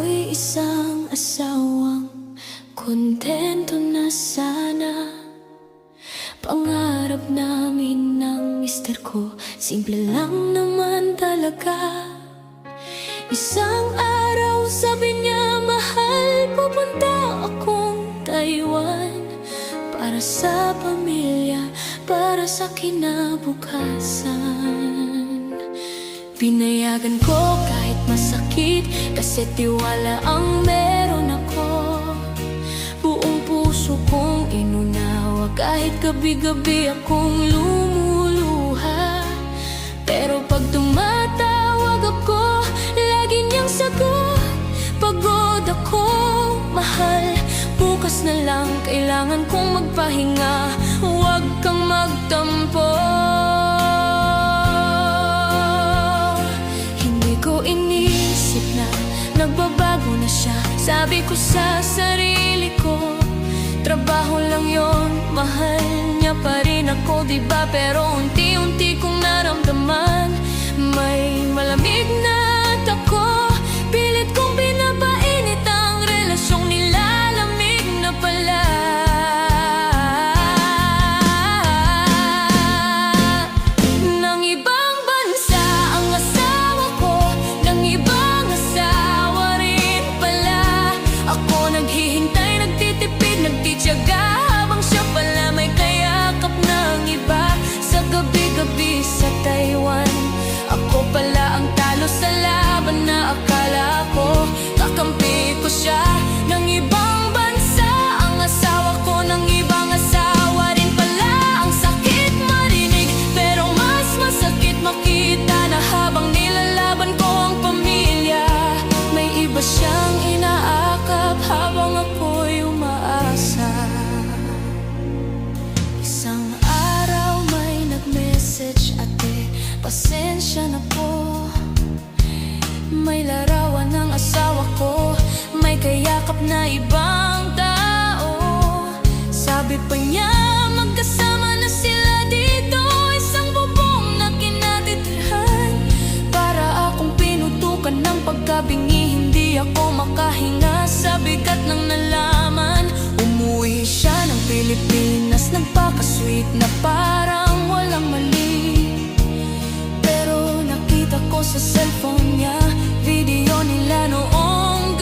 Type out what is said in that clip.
ako'y isang asawang kontento na sana. Pangarap namin ng mister ko, simple lang naman talaga. Isang araw sabi niya, mahal, pupunta akong Taiwan, para sa pamilya, para sa kinabukasan. Pinayagan ko kahit masakit, kasi tiwala ang meron ako. Buong puso kong inunawa, kahit gabi-gabi akong lumuluha. Pero pag tumatawag ako, lagi niyang sagot, pagod ako, mahal, bukas na lang, kailangan kong magpahinga, huwag kang magtampo. Hindi ko inisip na nagbabago na siya. Sabi ko sa sarili ko, trabaho lang yon, mahal niya pa rin ako, diba? Pero unti-unti kong naramdaman, may malamig na tako. Pilit kong pinapainit ang relasyong nilalamig na pala. Nang ibang bansa ang asawa ko, nang ibang asawa rin pala. Ako naghihintay, nagtitipid, nagtitiyaga, habang siya pala may kayakap ng iba. Sa gabi-gabi sa Taiwan, ako pala ang talo sa laban na akala ko kakampi ko siya. Nang ibang bansa ang asawa ko, nang ibang asawa rin pala. Ang sakit marinig, pero mas masakit makita na habang nilalaban ko ang pamilya, may iba siyang inaakap habang ako'y umaasa. Isang araw may nag-message, ate, pasensya na po, may larawan ng asawa ko, may kayakap na ibang tao. Sabi pa niya, magkasama na sila dito, isang bubong na kinatitirhan. Para akong pinutukan ng pagkabingi, hindi ako makahinga sa bigat ng nalaman. Umuwi siya ng Pilipinas, nagpaka-sweet na parang walang mali. Pero nakita ko sa cellphone